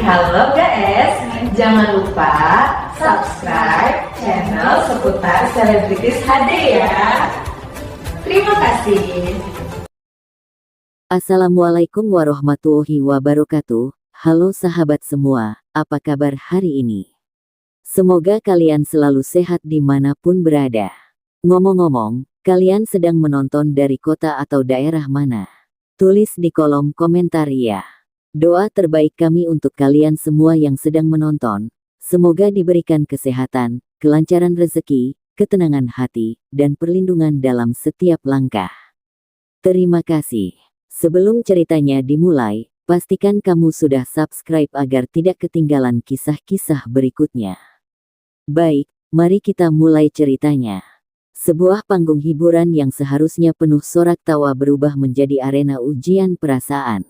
Halo guys, jangan lupa subscribe channel seputar selebritis HD ya. Terima kasih. Assalamualaikum warahmatullahi wabarakatuh. Halo sahabat semua, apa kabar hari ini? Semoga kalian selalu sehat dimanapun berada. Ngomong-ngomong, kalian sedang menonton dari kota atau daerah mana? Tulis di kolom komentar ya. Doa terbaik kami untuk kalian semua yang sedang menonton. Semoga diberikan kesehatan, kelancaran rezeki, ketenangan hati, dan perlindungan dalam setiap langkah. Terima kasih. Sebelum ceritanya dimulai, pastikan kamu sudah subscribe agar tidak ketinggalan kisah-kisah berikutnya. Baik, mari kita mulai ceritanya. Sebuah panggung hiburan yang seharusnya penuh sorak tawa berubah menjadi arena ujian perasaan.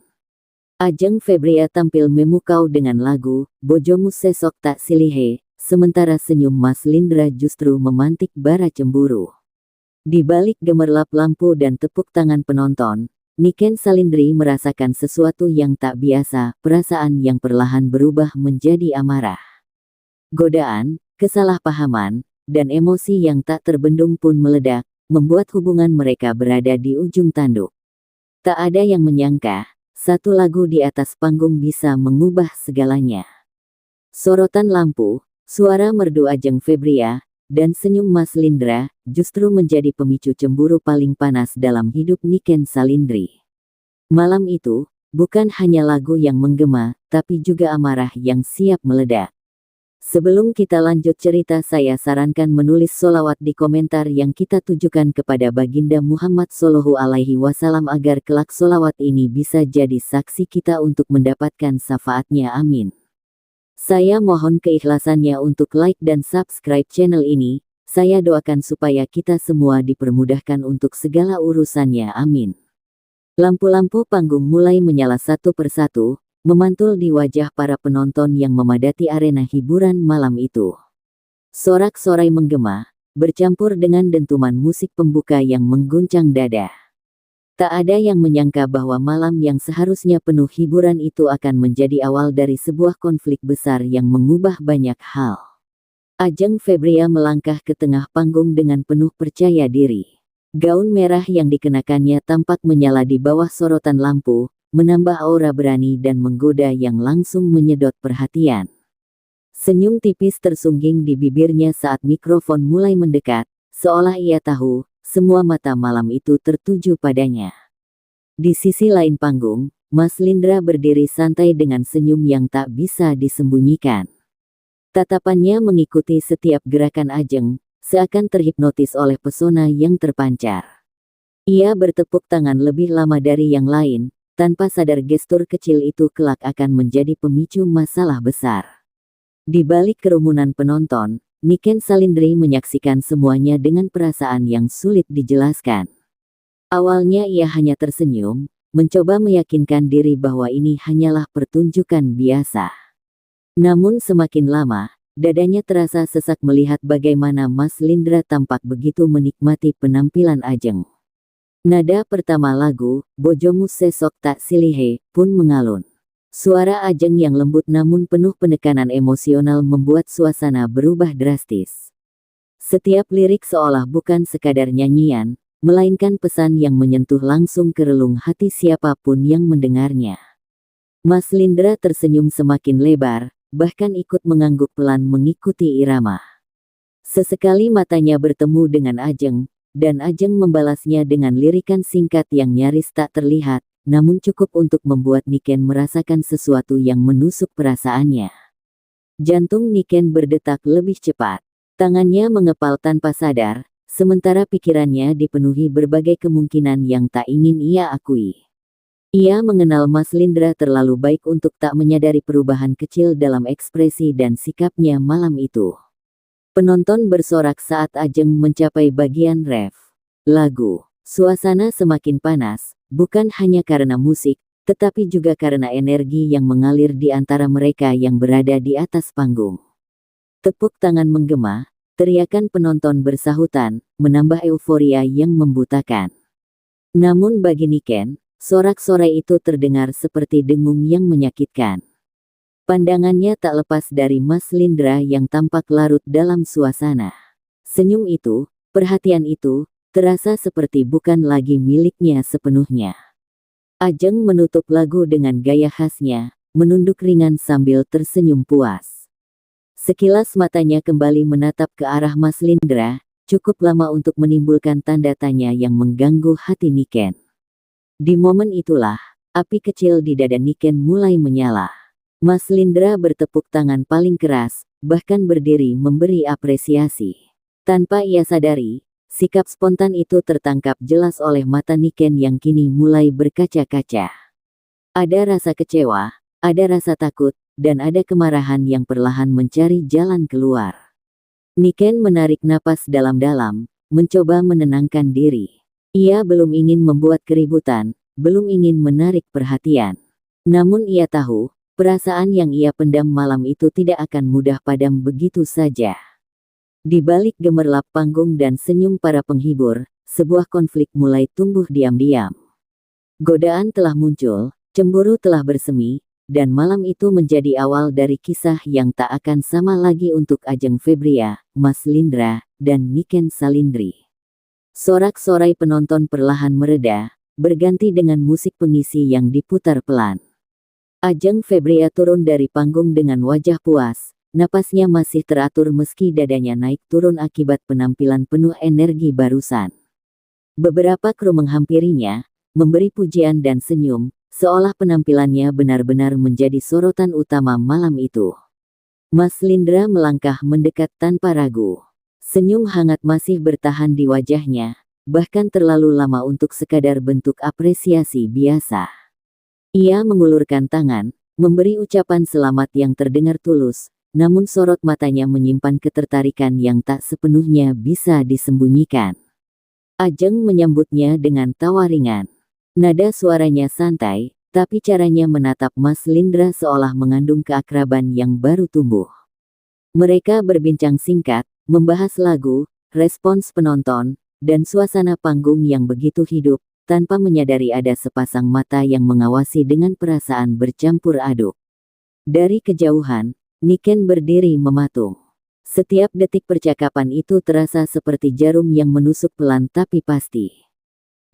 Ajeng Febria tampil memukau dengan lagu Bojomu Sesok Tak Silihe, sementara senyum Mas Lindra justru memantik bara cemburu. Di balik gemerlap lampu dan tepuk tangan penonton, Niken Salindri merasakan sesuatu yang tak biasa, perasaan yang perlahan berubah menjadi amarah. Godaan, kesalahpahaman, dan emosi yang tak terbendung pun meledak, membuat hubungan mereka berada di ujung tanduk. Tak ada yang menyangka, satu lagu di atas panggung bisa mengubah segalanya. Sorotan lampu, suara merdu Ajeng Febria, dan senyum Mas Lindra, justru menjadi pemicu cemburu paling panas dalam hidup Niken Salindri. Malam itu, bukan hanya lagu yang menggema, tapi juga amarah yang siap meledak. Sebelum kita lanjut cerita, saya sarankan menulis sholawat di komentar yang kita tujukan kepada Baginda Muhammad Shallallahu Alaihi Wasallam agar kelak sholawat ini bisa jadi saksi kita untuk mendapatkan syafaatnya, amin. Saya mohon keikhlasannya untuk like dan subscribe channel ini. Saya doakan supaya kita semua dipermudahkan untuk segala urusannya, amin. Lampu-lampu panggung mulai menyala satu persatu, memantul di wajah para penonton yang memadati arena hiburan malam itu. Sorak-sorai menggema, bercampur dengan dentuman musik pembuka yang mengguncang dada. Tak ada yang menyangka bahwa malam yang seharusnya penuh hiburan itu akan menjadi awal dari sebuah konflik besar yang mengubah banyak hal. Ajeng Febria melangkah ke tengah panggung dengan penuh percaya diri. Gaun merah yang dikenakannya tampak menyala di bawah sorotan lampu, menambah aura berani dan menggoda yang langsung menyedot perhatian. Senyum tipis tersungging di bibirnya saat mikrofon mulai mendekat, seolah ia tahu, semua mata malam itu tertuju padanya. Di sisi lain panggung, Mas Lindra berdiri santai dengan senyum yang tak bisa disembunyikan. Tatapannya mengikuti setiap gerakan Ajeng, seakan terhipnotis oleh pesona yang terpancar. Ia bertepuk tangan lebih lama dari yang lain, tanpa sadar gestur kecil itu kelak akan menjadi pemicu masalah besar. Di balik kerumunan penonton, Niken Salindri menyaksikan semuanya dengan perasaan yang sulit dijelaskan. Awalnya ia hanya tersenyum, mencoba meyakinkan diri bahwa ini hanyalah pertunjukan biasa. Namun semakin lama, dadanya terasa sesak melihat bagaimana Mas Lindra tampak begitu menikmati penampilan Ajeng. Nada pertama lagu, Bojomu Sesok Tak Silihe, pun mengalun. Suara Ajeng yang lembut namun penuh penekanan emosional membuat suasana berubah drastis. Setiap lirik seolah bukan sekadar nyanyian, melainkan pesan yang menyentuh langsung ke relung hati siapapun yang mendengarnya. Mas Lindra tersenyum semakin lebar, bahkan ikut mengangguk pelan mengikuti irama. Sesekali matanya bertemu dengan Ajeng, dan Ajeng membalasnya dengan lirikan singkat yang nyaris tak terlihat, namun cukup untuk membuat Niken merasakan sesuatu yang menusuk perasaannya. Jantung Niken berdetak lebih cepat. Tangannya mengepal tanpa sadar, sementara pikirannya dipenuhi berbagai kemungkinan yang tak ingin ia akui. Ia mengenal Mas Lindra terlalu baik untuk tak menyadari perubahan kecil dalam ekspresi dan sikapnya malam itu. Penonton bersorak saat Ajeng mencapai bagian ref. Lagu, suasana semakin panas, bukan hanya karena musik, tetapi juga karena energi yang mengalir di antara mereka yang berada di atas panggung. Tepuk tangan menggema, teriakan penonton bersahutan, menambah euforia yang membutakan. Namun bagi Niken, sorak-sorai itu terdengar seperti dengung yang menyakitkan. Pandangannya tak lepas dari Mas Lindra yang tampak larut dalam suasana. Senyum itu, perhatian itu, terasa seperti bukan lagi miliknya sepenuhnya. Ajeng menutup lagu dengan gaya khasnya, menunduk ringan sambil tersenyum puas. Sekilas matanya kembali menatap ke arah Mas Lindra, cukup lama untuk menimbulkan tanda tanya yang mengganggu hati Niken. Di momen itulah, api kecil di dada Niken mulai menyala. Mas Lindra bertepuk tangan paling keras, bahkan berdiri memberi apresiasi. Tanpa ia sadari, sikap spontan itu tertangkap jelas oleh mata Niken yang kini mulai berkaca-kaca. Ada rasa kecewa, ada rasa takut, dan ada kemarahan yang perlahan mencari jalan keluar. Niken menarik napas dalam-dalam, mencoba menenangkan diri. Ia belum ingin membuat keributan, belum ingin menarik perhatian. Namun ia tahu, perasaan yang ia pendam malam itu tidak akan mudah padam begitu saja. Di balik gemerlap panggung dan senyum para penghibur, sebuah konflik mulai tumbuh diam-diam. Godaan telah muncul, cemburu telah bersemi, dan malam itu menjadi awal dari kisah yang tak akan sama lagi untuk Ajeng Febria, Mas Lindra, dan Niken Salindri. Sorak-sorai penonton perlahan mereda, berganti dengan musik pengisi yang diputar pelan. Ajeng Febria turun dari panggung dengan wajah puas, napasnya masih teratur meski dadanya naik turun akibat penampilan penuh energi barusan. Beberapa kru menghampirinya, memberi pujian dan senyum, seolah penampilannya benar-benar menjadi sorotan utama malam itu. Mas Lindra melangkah mendekat tanpa ragu. Senyum hangat masih bertahan di wajahnya, bahkan terlalu lama untuk sekadar bentuk apresiasi biasa. Ia mengulurkan tangan, memberi ucapan selamat yang terdengar tulus, namun sorot matanya menyimpan ketertarikan yang tak sepenuhnya bisa disembunyikan. Ajeng menyambutnya dengan tawa ringan. Nada suaranya santai, tapi caranya menatap Mas Lindra seolah mengandung keakraban yang baru tumbuh. Mereka berbincang singkat, membahas lagu, respons penonton, dan suasana panggung yang begitu hidup, tanpa menyadari ada sepasang mata yang mengawasi dengan perasaan bercampur aduk. Dari kejauhan, Niken berdiri mematung. Setiap detik percakapan itu terasa seperti jarum yang menusuk pelan tapi pasti.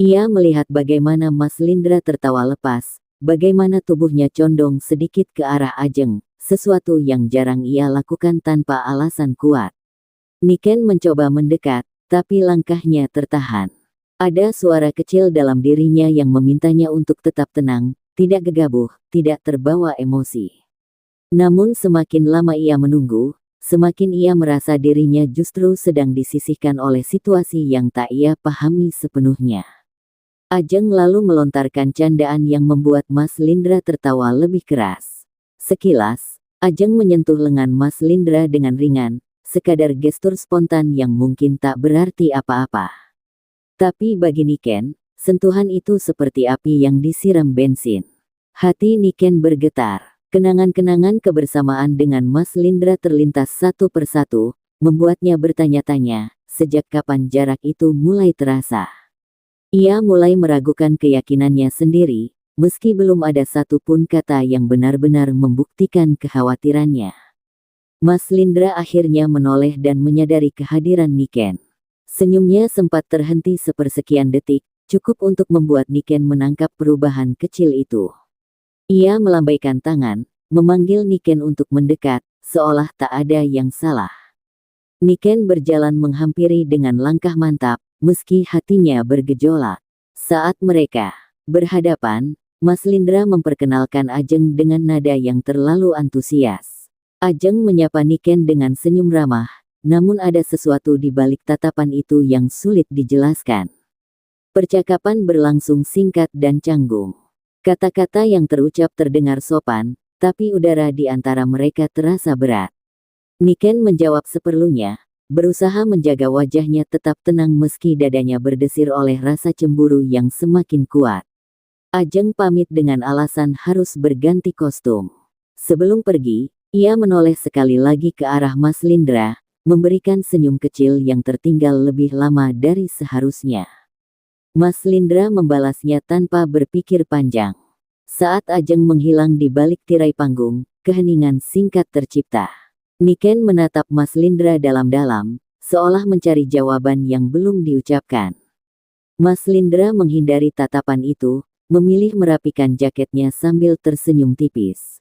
Ia melihat bagaimana Mas Lindra tertawa lepas, bagaimana tubuhnya condong sedikit ke arah Ajeng, sesuatu yang jarang ia lakukan tanpa alasan kuat. Niken mencoba mendekat, tapi langkahnya tertahan. Ada suara kecil dalam dirinya yang memintanya untuk tetap tenang, tidak gegabah, tidak terbawa emosi. Namun semakin lama ia menunggu, semakin ia merasa dirinya justru sedang disisihkan oleh situasi yang tak ia pahami sepenuhnya. Ajeng lalu melontarkan candaan yang membuat Mas Lindra tertawa lebih keras. Sekilas, Ajeng menyentuh lengan Mas Lindra dengan ringan, sekadar gestur spontan yang mungkin tak berarti apa-apa. Tapi bagi Niken, sentuhan itu seperti api yang disiram bensin. Hati Niken bergetar. Kenangan-kenangan kebersamaan dengan Mas Lindra terlintas satu persatu, membuatnya bertanya-tanya, sejak kapan jarak itu mulai terasa. Ia mulai meragukan keyakinannya sendiri, meski belum ada satu pun kata yang benar-benar membuktikan kekhawatirannya. Mas Lindra akhirnya menoleh dan menyadari kehadiran Niken. Senyumnya sempat terhenti sepersekian detik, cukup untuk membuat Niken menangkap perubahan kecil itu. Ia melambaikan tangan, memanggil Niken untuk mendekat, seolah tak ada yang salah. Niken berjalan menghampiri dengan langkah mantap, meski hatinya bergejolak. Saat mereka berhadapan, Mas Lindra memperkenalkan Ajeng dengan nada yang terlalu antusias. Ajeng menyapa Niken dengan senyum ramah, namun ada sesuatu di balik tatapan itu yang sulit dijelaskan. Percakapan berlangsung singkat dan canggung. Kata-kata yang terucap terdengar sopan, tapi udara di antara mereka terasa berat. Niken menjawab seperlunya, berusaha menjaga wajahnya tetap tenang meski dadanya berdesir oleh rasa cemburu yang semakin kuat. Ajeng pamit dengan alasan harus berganti kostum. Sebelum pergi, ia menoleh sekali lagi ke arah Mas Lindra, memberikan senyum kecil yang tertinggal lebih lama dari seharusnya. Mas Lindra membalasnya tanpa berpikir panjang. Saat Ajeng menghilang di balik tirai panggung, keheningan singkat tercipta. Niken menatap Mas Lindra dalam-dalam, seolah mencari jawaban yang belum diucapkan. Mas Lindra menghindari tatapan itu, memilih merapikan jaketnya sambil tersenyum tipis.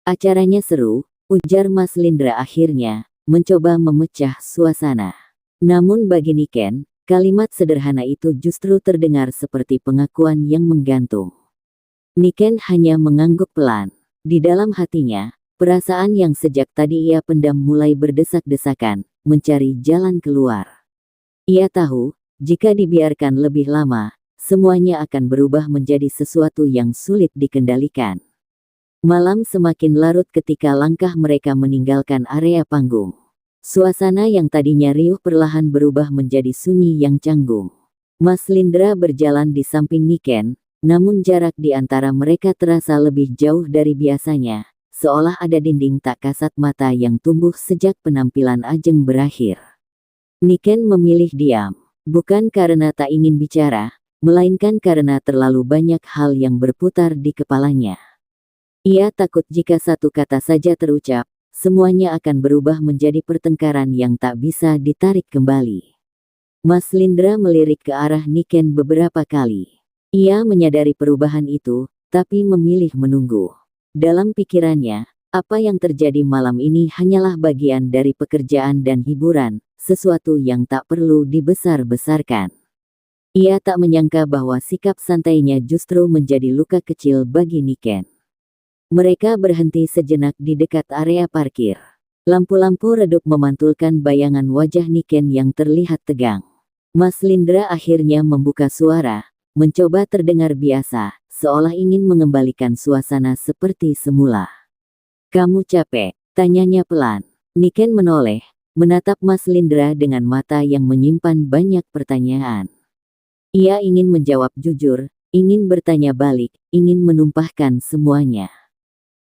Acaranya seru, ujar Mas Lindra akhirnya, mencoba memecah suasana. Namun bagi Niken, kalimat sederhana itu justru terdengar seperti pengakuan yang menggantung. Niken hanya mengangguk pelan. Di dalam hatinya, perasaan yang sejak tadi ia pendam mulai berdesak-desakan, mencari jalan keluar. Ia tahu, jika dibiarkan lebih lama, semuanya akan berubah menjadi sesuatu yang sulit dikendalikan. Malam semakin larut ketika langkah mereka meninggalkan area panggung. Suasana yang tadinya riuh perlahan berubah menjadi sunyi yang canggung. Mas Lindra berjalan di samping Niken, namun jarak di antara mereka terasa lebih jauh dari biasanya, seolah ada dinding tak kasat mata yang tumbuh sejak penampilan Ajeng berakhir. Niken memilih diam, bukan karena tak ingin bicara, melainkan karena terlalu banyak hal yang berputar di kepalanya. Ia takut jika satu kata saja terucap, semuanya akan berubah menjadi pertengkaran yang tak bisa ditarik kembali. Mas Lindra melirik ke arah Niken beberapa kali. Ia menyadari perubahan itu, tapi memilih menunggu. Dalam pikirannya, apa yang terjadi malam ini hanyalah bagian dari pekerjaan dan hiburan, sesuatu yang tak perlu dibesar-besarkan. Ia tak menyangka bahwa sikap santainya justru menjadi luka kecil bagi Niken. Mereka berhenti sejenak di dekat area parkir. Lampu-lampu redup memantulkan bayangan wajah Niken yang terlihat tegang. Mas Lindra akhirnya membuka suara, mencoba terdengar biasa, seolah ingin mengembalikan suasana seperti semula. "Kamu capek?" tanyanya pelan. Niken menoleh, menatap Mas Lindra dengan mata yang menyimpan banyak pertanyaan. Ia ingin menjawab jujur, ingin bertanya balik, ingin menumpahkan semuanya.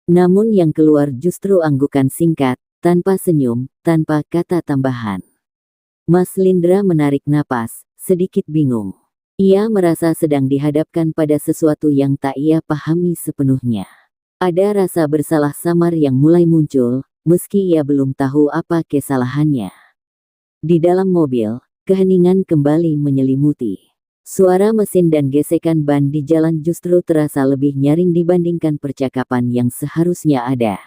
Namun yang keluar justru anggukan singkat, tanpa senyum, tanpa kata tambahan. Mas Lindra menarik napas, sedikit bingung. Ia merasa sedang dihadapkan pada sesuatu yang tak ia pahami sepenuhnya. Ada rasa bersalah samar yang mulai muncul, meski ia belum tahu apa kesalahannya. Di dalam mobil, keheningan kembali menyelimuti. Suara mesin dan gesekan ban di jalan justru terasa lebih nyaring dibandingkan percakapan yang seharusnya ada.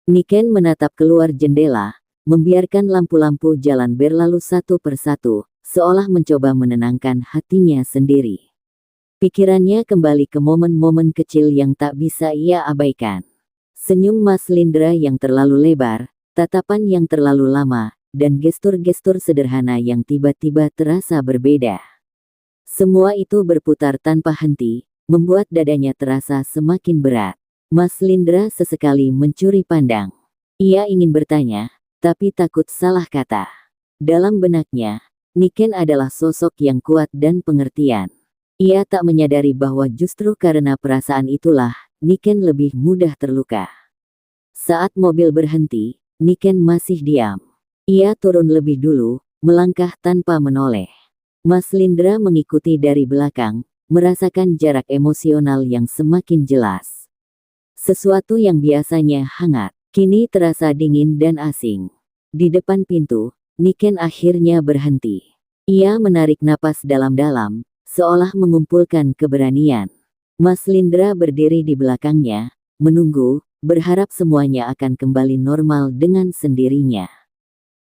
Niken menatap keluar jendela, membiarkan lampu-lampu jalan berlalu satu persatu, seolah mencoba menenangkan hatinya sendiri. Pikirannya kembali ke momen-momen kecil yang tak bisa ia abaikan. Senyum Mas Lindra yang terlalu lebar, tatapan yang terlalu lama, dan gestur-gestur sederhana yang tiba-tiba terasa berbeda. Semua itu berputar tanpa henti, membuat dadanya terasa semakin berat. Mas Lindra sesekali mencuri pandang. Ia ingin bertanya, tapi takut salah kata. Dalam benaknya, Niken adalah sosok yang kuat dan pengertian. Ia tak menyadari bahwa justru karena perasaan itulah, Niken lebih mudah terluka. Saat mobil berhenti, Niken masih diam. Ia turun lebih dulu, melangkah tanpa menoleh. Mas Lindra mengikuti dari belakang, merasakan jarak emosional yang semakin jelas. Sesuatu yang biasanya hangat, kini terasa dingin dan asing. Di depan pintu, Niken akhirnya berhenti. Ia menarik napas dalam-dalam, seolah mengumpulkan keberanian. Mas Lindra berdiri di belakangnya, menunggu, berharap semuanya akan kembali normal dengan sendirinya.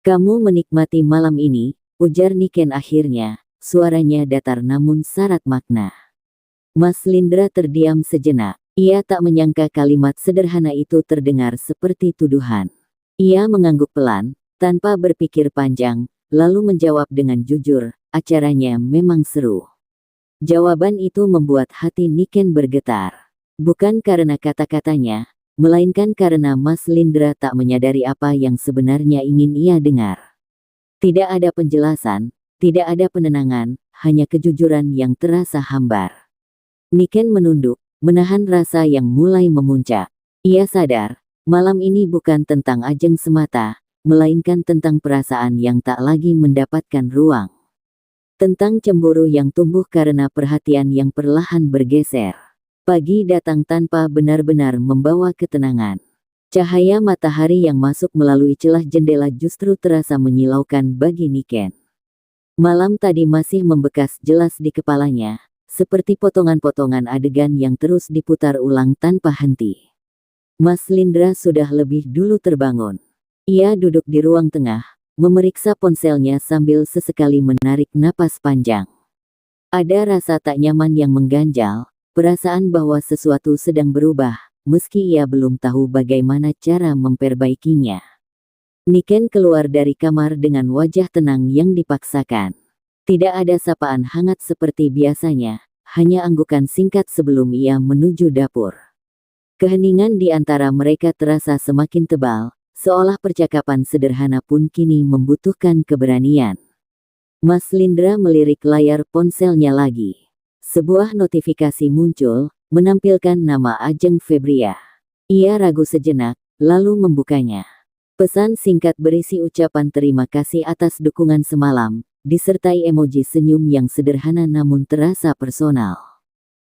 "Kamu menikmati malam ini," ujar Niken akhirnya, suaranya datar namun syarat makna. Mas Lindra terdiam sejenak. Ia tak menyangka kalimat sederhana itu terdengar seperti tuduhan. Ia mengangguk pelan, tanpa berpikir panjang, lalu menjawab dengan jujur, "Acaranya memang seru." Jawaban itu membuat hati Niken bergetar. Bukan karena kata-katanya, melainkan karena Mas Lindra tak menyadari apa yang sebenarnya ingin ia dengar. Tidak ada penjelasan, tidak ada penenangan, hanya kejujuran yang terasa hambar. Niken menunduk, menahan rasa yang mulai memuncak. Ia sadar, malam ini bukan tentang Ajeng semata, melainkan tentang perasaan yang tak lagi mendapatkan ruang. Tentang cemburu yang tumbuh karena perhatian yang perlahan bergeser. Pagi datang tanpa benar-benar membawa ketenangan. Cahaya matahari yang masuk melalui celah jendela justru terasa menyilaukan bagi Niken. Malam tadi masih membekas jelas di kepalanya, seperti potongan-potongan adegan yang terus diputar ulang tanpa henti. Mas Lindra sudah lebih dulu terbangun. Ia duduk di ruang tengah, memeriksa ponselnya sambil sesekali menarik napas panjang. Ada rasa tak nyaman yang mengganjal, perasaan bahwa sesuatu sedang berubah, meski ia belum tahu bagaimana cara memperbaikinya. Niken keluar dari kamar dengan wajah tenang yang dipaksakan. Tidak ada sapaan hangat seperti biasanya, hanya anggukan singkat sebelum ia menuju dapur. Keheningan di antara mereka terasa semakin tebal, seolah percakapan sederhana pun kini membutuhkan keberanian. Mas Lindra melirik layar ponselnya lagi. Sebuah notifikasi muncul, menampilkan nama Ajeng Febria. Ia ragu sejenak, lalu membukanya. Pesan singkat berisi ucapan terima kasih atas dukungan semalam, disertai emoji senyum yang sederhana namun terasa personal.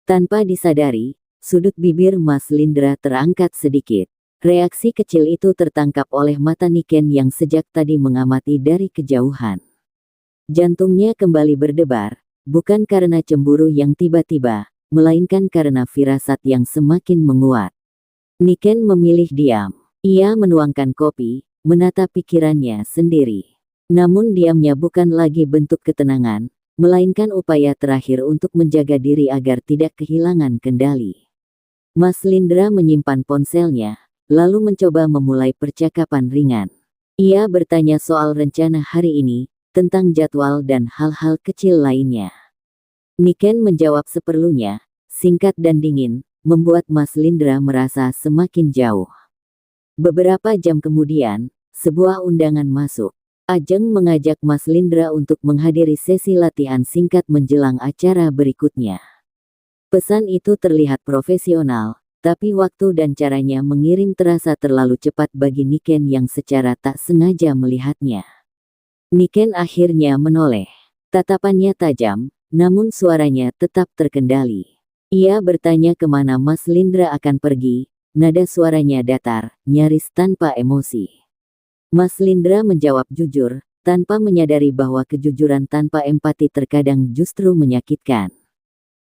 Tanpa disadari, sudut bibir Mas Lindra terangkat sedikit. Reaksi kecil itu tertangkap oleh mata Niken yang sejak tadi mengamati dari kejauhan. Jantungnya kembali berdebar, bukan karena cemburu yang tiba-tiba, melainkan karena firasat yang semakin menguat. Niken memilih diam. Ia menuangkan kopi, menata pikirannya sendiri. Namun diamnya bukan lagi bentuk ketenangan, melainkan upaya terakhir untuk menjaga diri agar tidak kehilangan kendali. Mas Lindra menyimpan ponselnya, lalu mencoba memulai percakapan ringan. Ia bertanya soal rencana hari ini, tentang jadwal dan hal-hal kecil lainnya. Niken menjawab seperlunya, singkat dan dingin, membuat Mas Lindra merasa semakin jauh. Beberapa jam kemudian, sebuah undangan masuk. Ajeng mengajak Mas Lindra untuk menghadiri sesi latihan singkat menjelang acara berikutnya. Pesan itu terlihat profesional, tapi waktu dan caranya mengirim terasa terlalu cepat bagi Niken yang secara tak sengaja melihatnya. Niken akhirnya menoleh. Tatapannya tajam, namun suaranya tetap terkendali. Ia bertanya kemana Mas Lindra akan pergi, nada suaranya datar, nyaris tanpa emosi. Mas Lindra menjawab jujur, tanpa menyadari bahwa kejujuran tanpa empati terkadang justru menyakitkan.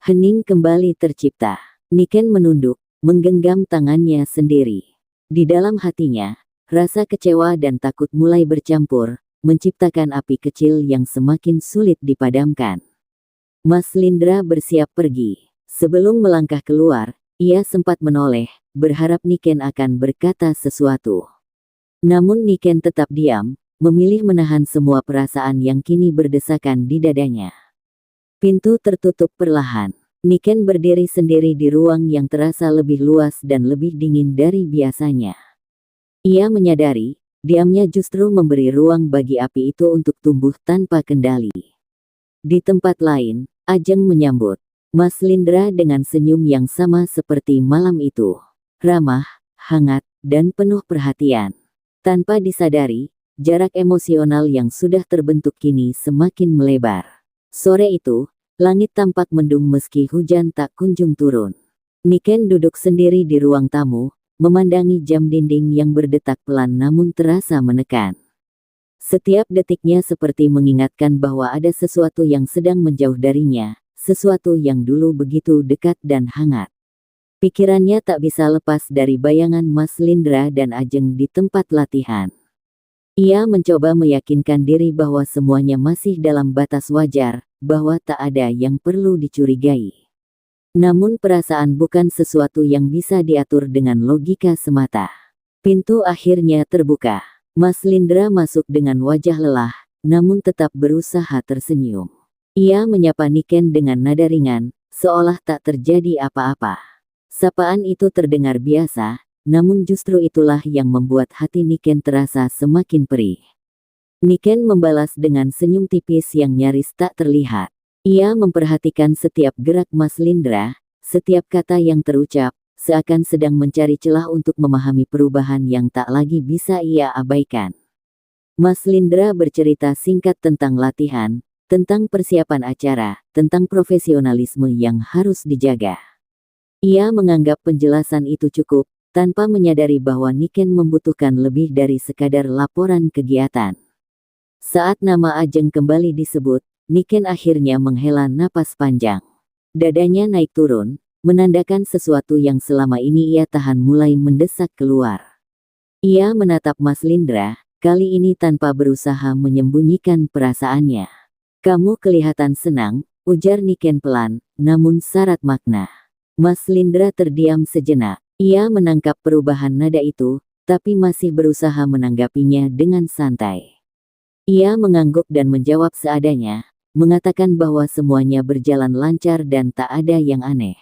Hening kembali tercipta. Niken menunduk, menggenggam tangannya sendiri. Di dalam hatinya, rasa kecewa dan takut mulai bercampur, menciptakan api kecil yang semakin sulit dipadamkan. Mas Lindra bersiap pergi. Sebelum melangkah keluar, ia sempat menoleh, berharap Niken akan berkata sesuatu. Namun Niken tetap diam, memilih menahan semua perasaan yang kini berdesakan di dadanya. Pintu tertutup perlahan. Niken berdiri sendiri di ruang yang terasa lebih luas dan lebih dingin dari biasanya. Ia menyadari, diamnya justru memberi ruang bagi api itu untuk tumbuh tanpa kendali. Di tempat lain, Ajeng menyambut Mas Lindra dengan senyum yang sama seperti malam itu. Ramah, hangat, dan penuh perhatian. Tanpa disadari, jarak emosional yang sudah terbentuk kini semakin melebar. Sore itu, langit tampak mendung meski hujan tak kunjung turun. Niken duduk sendiri di ruang tamu, memandangi jam dinding yang berdetak pelan namun terasa menekan. Setiap detiknya seperti mengingatkan bahwa ada sesuatu yang sedang menjauh darinya, sesuatu yang dulu begitu dekat dan hangat. Pikirannya tak bisa lepas dari bayangan Mas Lindra dan Ajeng di tempat latihan. Ia mencoba meyakinkan diri bahwa semuanya masih dalam batas wajar, bahwa tak ada yang perlu dicurigai. Namun perasaan bukan sesuatu yang bisa diatur dengan logika semata. Pintu akhirnya terbuka. Mas Lindra masuk dengan wajah lelah, namun tetap berusaha tersenyum. Ia menyapa Niken dengan nada ringan, seolah tak terjadi apa-apa. Sapaan itu terdengar biasa, namun justru itulah yang membuat hati Niken terasa semakin perih. Niken membalas dengan senyum tipis yang nyaris tak terlihat. Ia memperhatikan setiap gerak Mas Lindra, setiap kata yang terucap, seakan sedang mencari celah untuk memahami perubahan yang tak lagi bisa ia abaikan. Mas Lindra bercerita singkat tentang latihan, tentang persiapan acara, tentang profesionalisme yang harus dijaga. Ia menganggap penjelasan itu cukup, tanpa menyadari bahwa Niken membutuhkan lebih dari sekadar laporan kegiatan. Saat nama Ajeng kembali disebut, Niken akhirnya menghela napas panjang. Dadanya naik turun, menandakan sesuatu yang selama ini ia tahan mulai mendesak keluar. Ia menatap Mas Lindra, kali ini tanpa berusaha menyembunyikan perasaannya. "Kamu kelihatan senang," ujar Niken pelan, namun syarat makna. Mas Lindra terdiam sejenak. Ia menangkap perubahan nada itu, tapi masih berusaha menanggapinya dengan santai. Ia mengangguk dan menjawab seadanya, mengatakan bahwa semuanya berjalan lancar dan tak ada yang aneh.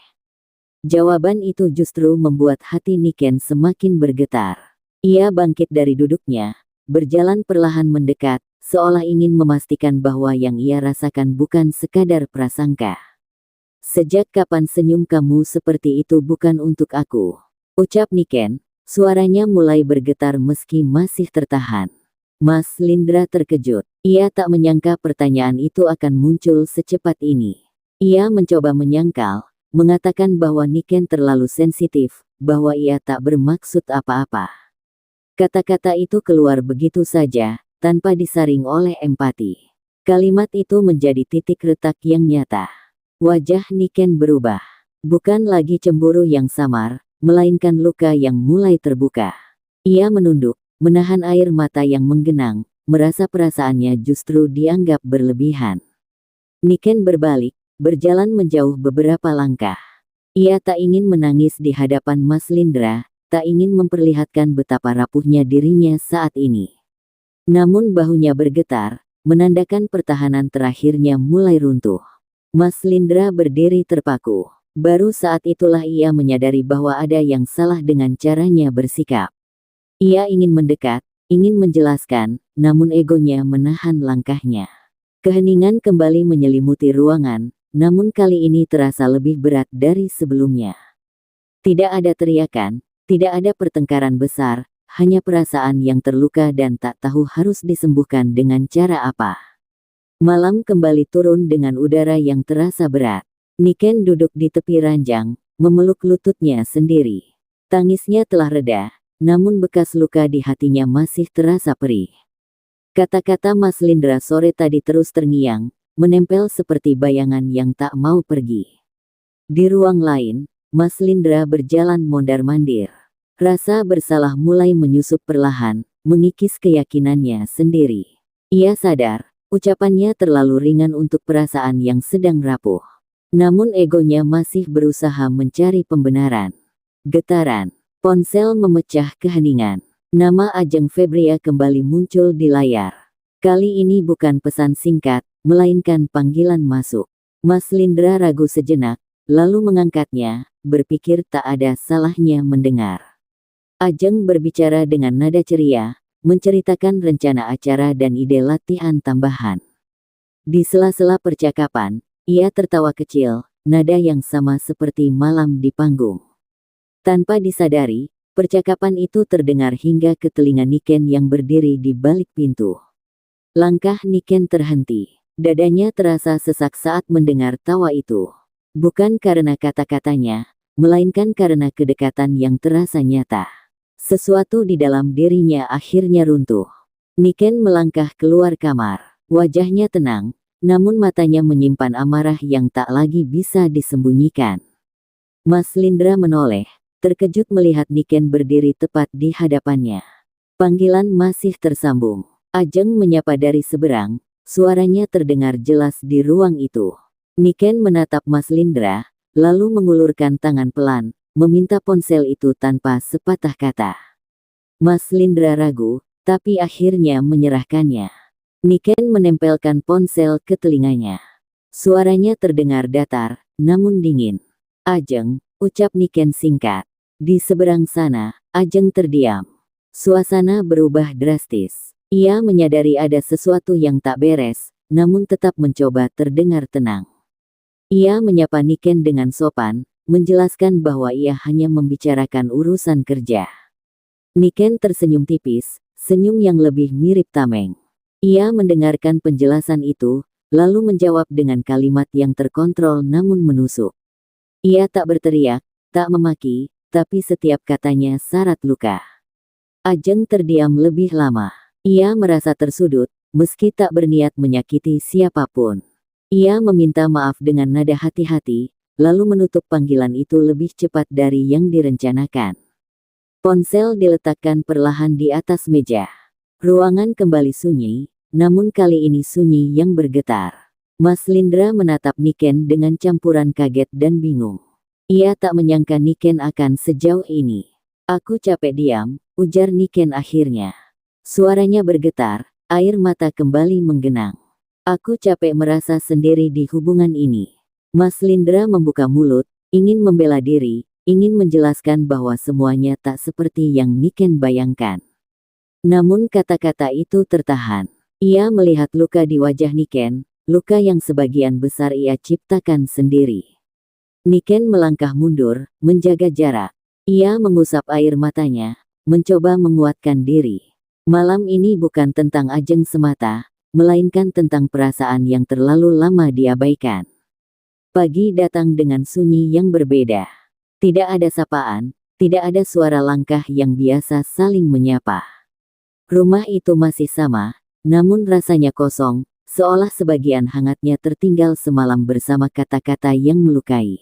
Jawaban itu justru membuat hati Niken semakin bergetar. Ia bangkit dari duduknya, berjalan perlahan mendekat, seolah ingin memastikan bahwa yang ia rasakan bukan sekadar prasangka. "Sejak kapan senyum kamu seperti itu? Bukan untuk aku," ucap Niken, suaranya mulai bergetar meski masih tertahan. Mas Lindra terkejut. Ia tak menyangka pertanyaan itu akan muncul secepat ini. Ia mencoba menyangkal, mengatakan bahwa Niken terlalu sensitif, bahwa ia tak bermaksud apa-apa. Kata-kata itu keluar begitu saja, tanpa disaring oleh empati. Kalimat itu menjadi titik retak yang nyata. Wajah Niken berubah. Bukan lagi cemburu yang samar, melainkan luka yang mulai terbuka. Ia menunduk, menahan air mata yang menggenang, merasa perasaannya justru dianggap berlebihan. Niken berbalik, berjalan menjauh beberapa langkah. Ia tak ingin menangis di hadapan Mas Lindra, tak ingin memperlihatkan betapa rapuhnya dirinya saat ini. Namun bahunya bergetar, menandakan pertahanan terakhirnya mulai runtuh. Mas Lindra berdiri terpaku. Baru saat itulah ia menyadari bahwa ada yang salah dengan caranya bersikap. Ia ingin mendekat, ingin menjelaskan, namun egonya menahan langkahnya. Keheningan kembali menyelimuti ruangan, namun kali ini terasa lebih berat dari sebelumnya. Tidak ada teriakan, tidak ada pertengkaran besar, hanya perasaan yang terluka dan tak tahu harus disembuhkan dengan cara apa. Malam kembali turun dengan udara yang terasa berat. Niken duduk di tepi ranjang, memeluk lututnya sendiri. Tangisnya telah reda, namun bekas luka di hatinya masih terasa perih. Kata-kata Mas Lindra sore tadi terus terngiang, menempel seperti bayangan yang tak mau pergi. Di ruang lain, Mas Lindra berjalan mondar-mandir. Rasa bersalah mulai menyusup perlahan, mengikis keyakinannya sendiri. Ia sadar, ucapannya terlalu ringan untuk perasaan yang sedang rapuh. Namun egonya masih berusaha mencari pembenaran. Getaran. Ponsel memecah keheningan. Nama Ajeng Febria kembali muncul di layar. Kali ini bukan pesan singkat, melainkan panggilan masuk. Mas Lindra ragu sejenak, lalu mengangkatnya, berpikir tak ada salahnya mendengar. Ajeng berbicara dengan nada ceria, menceritakan rencana acara dan ide latihan tambahan. Di sela-sela percakapan, ia tertawa kecil, nada yang sama seperti malam di panggung. Tanpa disadari, percakapan itu terdengar hingga ke telinga Niken yang berdiri di balik pintu. Langkah Niken terhenti. Dadanya terasa sesak saat mendengar tawa itu. Bukan karena kata-katanya, melainkan karena kedekatan yang terasa nyata. Sesuatu di dalam dirinya akhirnya runtuh. Niken melangkah keluar kamar. Wajahnya tenang, namun matanya menyimpan amarah yang tak lagi bisa disembunyikan. Mas Lindra menoleh, terkejut melihat Niken berdiri tepat di hadapannya. Panggilan masih tersambung. Ajeng menyapa dari seberang, suaranya terdengar jelas di ruang itu. Niken menatap Mas Lindra, lalu mengulurkan tangan pelan, meminta ponsel itu tanpa sepatah kata. Mas Lindra ragu, tapi akhirnya menyerahkannya. Niken menempelkan ponsel ke telinganya. Suaranya terdengar datar, namun dingin. "Ajeng," ucap Niken singkat. Di seberang sana, Ajeng terdiam. Suasana berubah drastis. Ia menyadari ada sesuatu yang tak beres, namun tetap mencoba terdengar tenang. Ia menyapa Niken dengan sopan, menjelaskan bahwa ia hanya membicarakan urusan kerja. Niken tersenyum tipis, senyum yang lebih mirip tameng. Ia mendengarkan penjelasan itu, lalu menjawab dengan kalimat yang terkontrol namun menusuk. Ia tak berteriak, tak memaki, tapi setiap katanya syarat luka. Ajeng terdiam lebih lama. Ia merasa tersudut, meski tak berniat menyakiti siapapun. Ia meminta maaf dengan nada hati-hati, lalu menutup panggilan itu lebih cepat dari yang direncanakan. Ponsel diletakkan perlahan di atas meja. Ruangan kembali sunyi, namun kali ini sunyi yang bergetar. Mas Lindra menatap Niken dengan campuran kaget dan bingung. Ia tak menyangka Niken akan sejauh ini. Aku capek diam, ujar Niken akhirnya. Suaranya bergetar, air mata kembali menggenang. Aku capek merasa sendiri di hubungan ini. Mas Lindra membuka mulut, ingin membela diri, ingin menjelaskan bahwa semuanya tak seperti yang Niken bayangkan. Namun kata-kata itu tertahan. Ia melihat luka di wajah Niken, luka yang sebagian besar ia ciptakan sendiri. Niken melangkah mundur, menjaga jarak. Ia mengusap air matanya, mencoba menguatkan diri. Malam ini bukan tentang Ajeng semata, melainkan tentang perasaan yang terlalu lama diabaikan. Pagi datang dengan sunyi yang berbeda. Tidak ada sapaan, tidak ada suara langkah yang biasa saling menyapa. Rumah itu masih sama, namun rasanya kosong, seolah sebagian hangatnya tertinggal semalam bersama kata-kata yang melukai.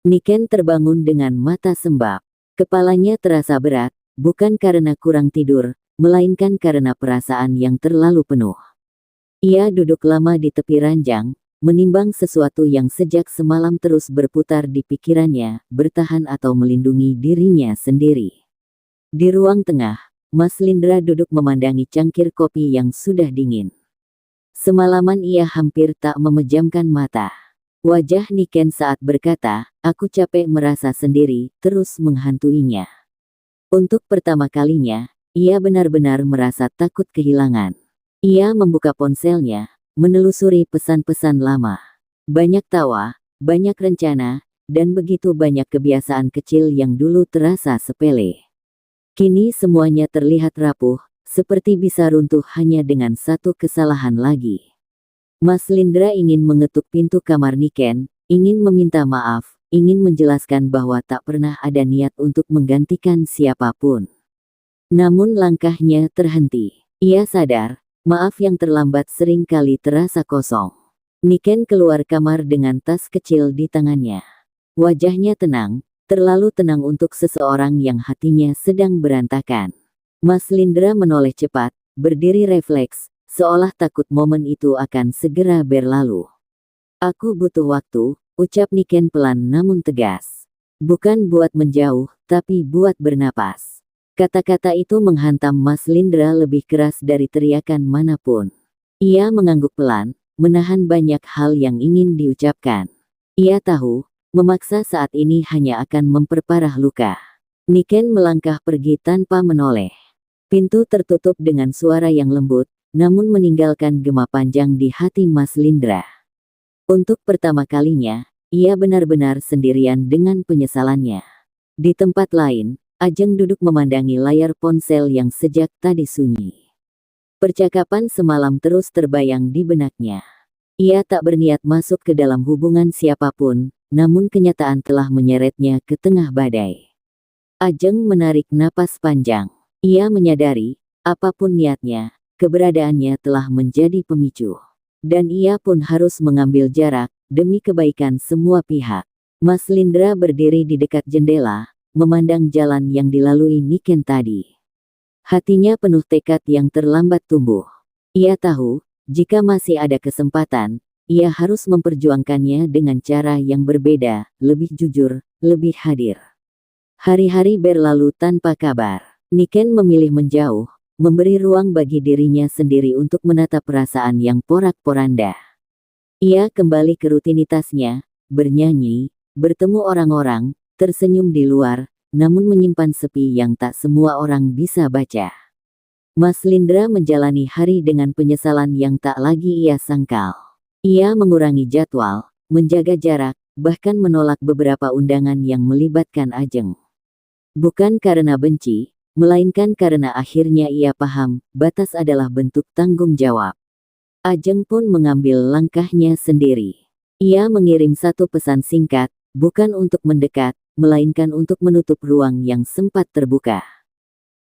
Niken terbangun dengan mata sembab. Kepalanya terasa berat, bukan karena kurang tidur, melainkan karena perasaan yang terlalu penuh. Ia duduk lama di tepi ranjang, menimbang sesuatu yang sejak semalam terus berputar di pikirannya, bertahan atau melindungi dirinya sendiri. Di ruang tengah, Mas Lindra duduk memandangi cangkir kopi yang sudah dingin. Semalaman ia hampir tak memejamkan mata. Wajah Niken saat berkata, "Aku capek merasa sendiri," terus menghantuinya. Untuk pertama kalinya, ia benar-benar merasa takut kehilangan. Ia membuka ponselnya, menelusuri pesan-pesan lama. Banyak tawa, banyak rencana, dan begitu banyak kebiasaan kecil yang dulu terasa sepele. Kini semuanya terlihat rapuh, seperti bisa runtuh hanya dengan satu kesalahan lagi. Mas Lindra ingin mengetuk pintu kamar Niken, ingin meminta maaf, ingin menjelaskan bahwa tak pernah ada niat untuk menggantikan siapapun. Namun langkahnya terhenti. Ia sadar, maaf yang terlambat sering kali terasa kosong. Niken keluar kamar dengan tas kecil di tangannya. Wajahnya tenang, terlalu tenang untuk seseorang yang hatinya sedang berantakan. Mas Lindra menoleh cepat, berdiri refleks, seolah takut momen itu akan segera berlalu. "Aku butuh waktu," ucap Niken pelan namun tegas. "Bukan buat menjauh, tapi buat bernapas." Kata-kata itu menghantam Mas Lindra lebih keras dari teriakan manapun. Ia mengangguk pelan, menahan banyak hal yang ingin diucapkan. Ia tahu, memaksa saat ini hanya akan memperparah luka. Niken melangkah pergi tanpa menoleh. Pintu tertutup dengan suara yang lembut, namun meninggalkan gema panjang di hati Mas Lindra. Untuk pertama kalinya, ia benar-benar sendirian dengan penyesalannya. Di tempat lain, Ajeng duduk memandangi layar ponsel yang sejak tadi sunyi. Percakapan semalam terus terbayang di benaknya. Ia tak berniat masuk ke dalam hubungan siapapun, namun kenyataan telah menyeretnya ke tengah badai. Ajeng menarik napas panjang. Ia menyadari, apapun niatnya, keberadaannya telah menjadi pemicu. Dan ia pun harus mengambil jarak, demi kebaikan semua pihak. Mas Lindra berdiri di dekat jendela, memandang jalan yang dilalui Niken tadi. Hatinya penuh tekad yang terlambat tumbuh. Ia tahu, jika masih ada kesempatan, ia harus memperjuangkannya dengan cara yang berbeda, lebih jujur, lebih hadir. Hari-hari berlalu tanpa kabar. Niken memilih menjauh, memberi ruang bagi dirinya sendiri untuk menatap perasaan yang porak-poranda. Ia kembali ke rutinitasnya, bernyanyi, bertemu orang-orang, tersenyum di luar, namun menyimpan sepi yang tak semua orang bisa baca. Mas Lindra menjalani hari dengan penyesalan yang tak lagi ia sangkal. Ia mengurangi jadwal, menjaga jarak, bahkan menolak beberapa undangan yang melibatkan Ajeng. Bukan karena benci, melainkan karena akhirnya ia paham, batas adalah bentuk tanggung jawab. Ajeng pun mengambil langkahnya sendiri. Ia mengirim satu pesan singkat, bukan untuk mendekat, melainkan untuk menutup ruang yang sempat terbuka.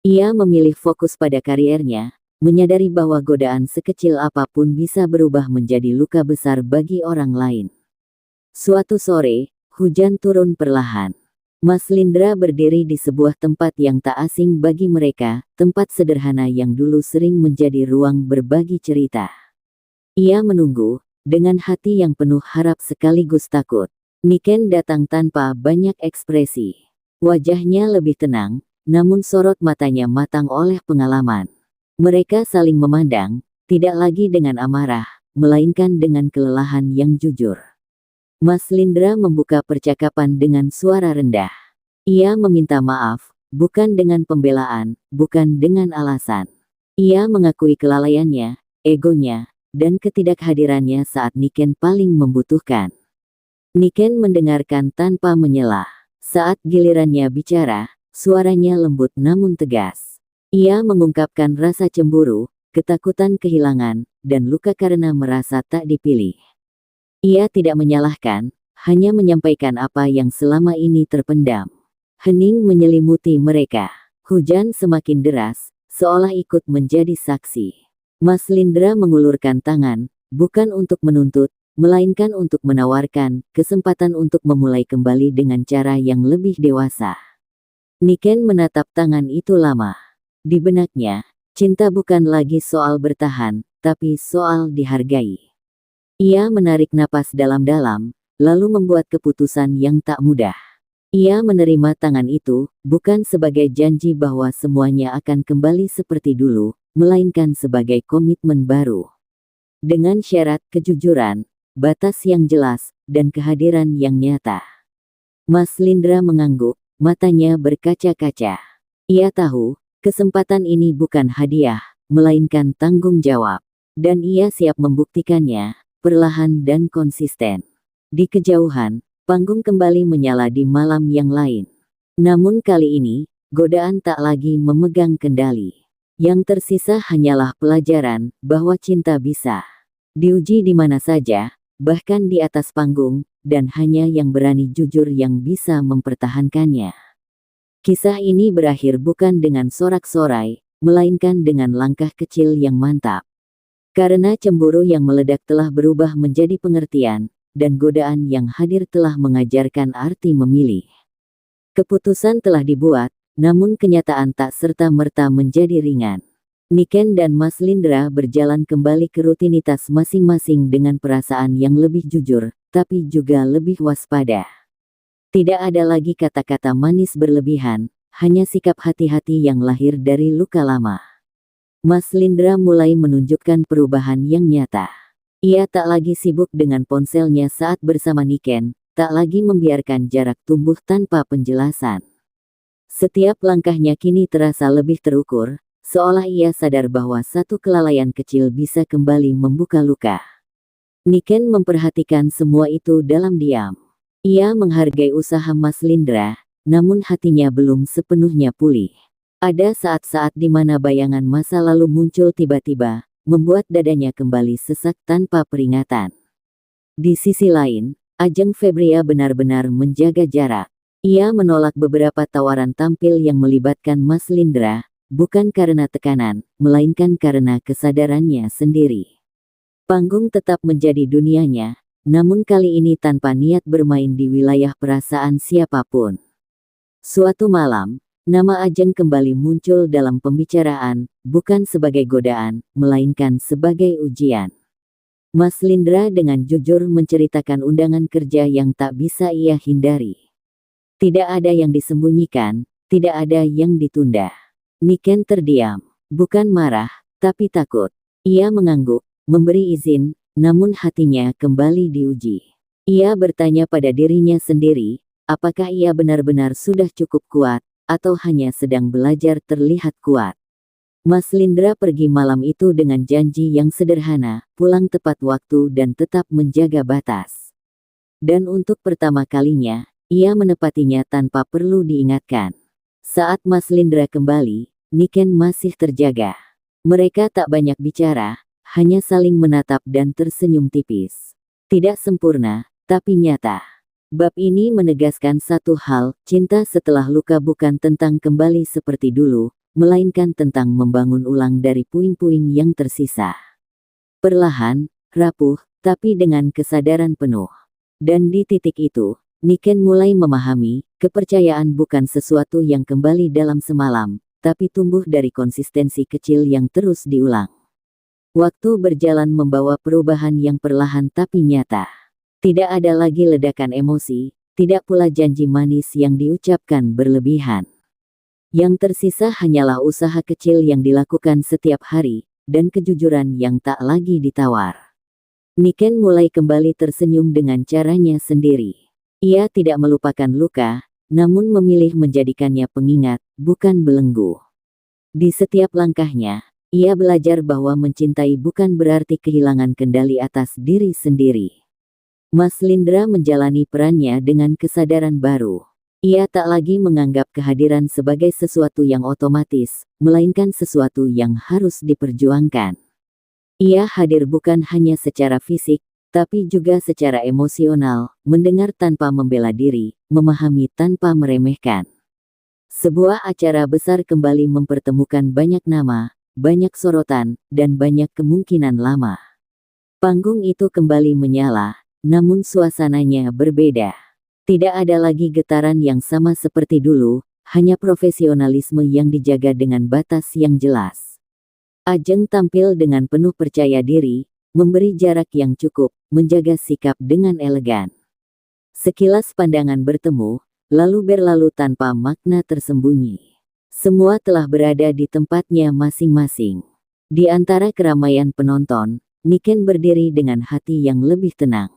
Ia memilih fokus pada kariernya, menyadari bahwa godaan sekecil apapun bisa berubah menjadi luka besar bagi orang lain. Suatu sore, hujan turun perlahan. Mas Lindra berdiri di sebuah tempat yang tak asing bagi mereka, tempat sederhana yang dulu sering menjadi ruang berbagi cerita. Ia menunggu, dengan hati yang penuh harap sekaligus takut. Niken datang tanpa banyak ekspresi. Wajahnya lebih tenang, namun sorot matanya matang oleh pengalaman. Mereka saling memandang, tidak lagi dengan amarah, melainkan dengan kelelahan yang jujur. Mas Lindra membuka percakapan dengan suara rendah. Ia meminta maaf, bukan dengan pembelaan, bukan dengan alasan. Ia mengakui kelalaiannya, egonya, dan ketidakhadirannya saat Niken paling membutuhkan. Niken mendengarkan tanpa menyela. Saat gilirannya bicara, suaranya lembut namun tegas. Ia mengungkapkan rasa cemburu, ketakutan kehilangan, dan luka karena merasa tak dipilih. Ia tidak menyalahkan, hanya menyampaikan apa yang selama ini terpendam. Hening menyelimuti mereka. Hujan semakin deras, seolah ikut menjadi saksi. Mas Lindra mengulurkan tangan, bukan untuk menuntut, melainkan untuk menawarkan kesempatan untuk memulai kembali dengan cara yang lebih dewasa. Niken menatap tangan itu lama. Di benaknya, cinta bukan lagi soal bertahan, tapi soal dihargai. Ia menarik napas dalam-dalam, lalu membuat keputusan yang tak mudah. Ia menerima tangan itu, bukan sebagai janji bahwa semuanya akan kembali seperti dulu, melainkan sebagai komitmen baru. Dengan syarat kejujuran, batas yang jelas, dan kehadiran yang nyata. Mas Lindra mengangguk, matanya berkaca-kaca. Ia tahu, kesempatan ini bukan hadiah, melainkan tanggung jawab. Dan ia siap membuktikannya, perlahan dan konsisten. Di kejauhan, panggung kembali menyala di malam yang lain. Namun kali ini, godaan tak lagi memegang kendali. Yang tersisa hanyalah pelajaran bahwa cinta bisa diuji di mana saja, bahkan di atas panggung, dan hanya yang berani jujur yang bisa mempertahankannya. Kisah ini berakhir bukan dengan sorak-sorai, melainkan dengan langkah kecil yang mantap. Karena cemburu yang meledak telah berubah menjadi pengertian, dan godaan yang hadir telah mengajarkan arti memilih. Keputusan telah dibuat, namun kenyataan tak serta-merta menjadi ringan. Niken dan Mas Lindra berjalan kembali ke rutinitas masing-masing dengan perasaan yang lebih jujur, tapi juga lebih waspada. Tidak ada lagi kata-kata manis berlebihan, hanya sikap hati-hati yang lahir dari luka lama. Mas Lindra mulai menunjukkan perubahan yang nyata. Ia tak lagi sibuk dengan ponselnya saat bersama Niken, tak lagi membiarkan jarak tumbuh tanpa penjelasan. Setiap langkahnya kini terasa lebih terukur, seolah ia sadar bahwa satu kelalaian kecil bisa kembali membuka luka. Niken memperhatikan semua itu dalam diam. Ia menghargai usaha Mas Lindra, namun hatinya belum sepenuhnya pulih. Ada saat-saat di mana bayangan masa lalu muncul tiba-tiba, membuat dadanya kembali sesak tanpa peringatan. Di sisi lain, Ajeng Febria benar-benar menjaga jarak. Ia menolak beberapa tawaran tampil yang melibatkan Mas Lindra, bukan karena tekanan, melainkan karena kesadarannya sendiri. Panggung tetap menjadi dunianya, namun kali ini tanpa niat bermain di wilayah perasaan siapapun. Suatu malam, nama Ajeng kembali muncul dalam pembicaraan, bukan sebagai godaan, melainkan sebagai ujian. Mas Lindra dengan jujur menceritakan undangan kerja yang tak bisa ia hindari. Tidak ada yang disembunyikan, tidak ada yang ditunda. Niken terdiam, bukan marah, tapi takut. Ia mengangguk, memberi izin, namun hatinya kembali diuji. Ia bertanya pada dirinya sendiri, apakah ia benar-benar sudah cukup kuat, atau hanya sedang belajar terlihat kuat. Mas Lindra pergi malam itu dengan janji yang sederhana, pulang tepat waktu dan tetap menjaga batas. Dan untuk pertama kalinya, ia menepatinya tanpa perlu diingatkan. Saat Mas Lindra kembali, Niken masih terjaga. Mereka tak banyak bicara, hanya saling menatap dan tersenyum tipis. Tidak sempurna, tapi nyata. Bab ini menegaskan satu hal, cinta setelah luka bukan tentang kembali seperti dulu, melainkan tentang membangun ulang dari puing-puing yang tersisa. Perlahan, rapuh, tapi dengan kesadaran penuh. Dan di titik itu, Niken mulai memahami, kepercayaan bukan sesuatu yang kembali dalam semalam, tapi tumbuh dari konsistensi kecil yang terus diulang. Waktu berjalan membawa perubahan yang perlahan tapi nyata. Tidak ada lagi ledakan emosi, tidak pula janji manis yang diucapkan berlebihan. Yang tersisa hanyalah usaha kecil yang dilakukan setiap hari, dan kejujuran yang tak lagi ditawar. Niken mulai kembali tersenyum dengan caranya sendiri. Ia tidak melupakan luka, namun memilih menjadikannya pengingat, bukan belenggu. Di setiap langkahnya, ia belajar bahwa mencintai bukan berarti kehilangan kendali atas diri sendiri. Mas Lindra menjalani perannya dengan kesadaran baru. Ia tak lagi menganggap kehadiran sebagai sesuatu yang otomatis, melainkan sesuatu yang harus diperjuangkan. Ia hadir bukan hanya secara fisik, tapi juga secara emosional, mendengar tanpa membela diri, memahami tanpa meremehkan. Sebuah acara besar kembali mempertemukan banyak nama, banyak sorotan, dan banyak kemungkinan lama. Panggung itu kembali menyala, namun suasananya berbeda. Tidak ada lagi getaran yang sama seperti dulu, hanya profesionalisme yang dijaga dengan batas yang jelas. Ajeng tampil dengan penuh percaya diri, memberi jarak yang cukup, menjaga sikap dengan elegan. Sekilas pandangan bertemu, lalu berlalu tanpa makna tersembunyi. Semua telah berada di tempatnya masing-masing. Di antara keramaian penonton, Niken berdiri dengan hati yang lebih tenang.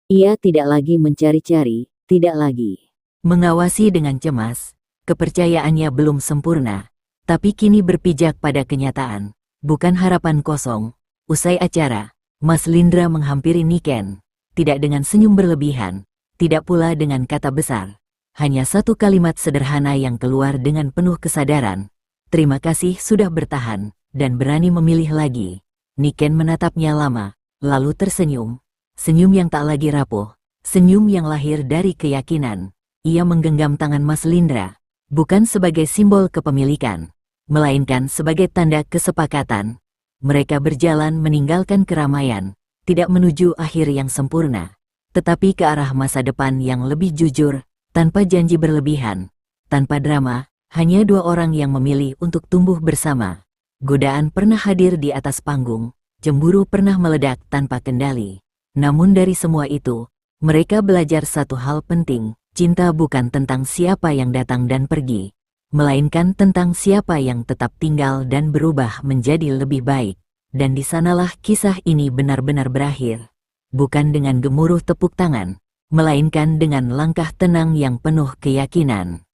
Ia tidak lagi mencari-cari, tidak lagi mengawasi dengan cemas. Kepercayaannya belum sempurna, tapi kini berpijak pada kenyataan, bukan harapan kosong. Usai acara, Mas Lindra menghampiri Niken, tidak dengan senyum berlebihan, tidak pula dengan kata besar. Hanya satu kalimat sederhana yang keluar dengan penuh kesadaran. Terima kasih sudah bertahan, dan berani memilih lagi. Niken menatapnya lama, lalu tersenyum. Senyum yang tak lagi rapuh, senyum yang lahir dari keyakinan. Ia menggenggam tangan Mas Lindra, bukan sebagai simbol kepemilikan, melainkan sebagai tanda kesepakatan. Mereka berjalan meninggalkan keramaian, tidak menuju akhir yang sempurna, tetapi ke arah masa depan yang lebih jujur, tanpa janji berlebihan, tanpa drama, hanya dua orang yang memilih untuk tumbuh bersama. Godaan pernah hadir di atas panggung, cemburu pernah meledak tanpa kendali. Namun dari semua itu, mereka belajar satu hal penting, cinta bukan tentang siapa yang datang dan pergi, melainkan tentang siapa yang tetap tinggal dan berubah menjadi lebih baik. Dan di sanalah kisah ini benar-benar berakhir. Bukan dengan gemuruh tepuk tangan, melainkan dengan langkah tenang yang penuh keyakinan.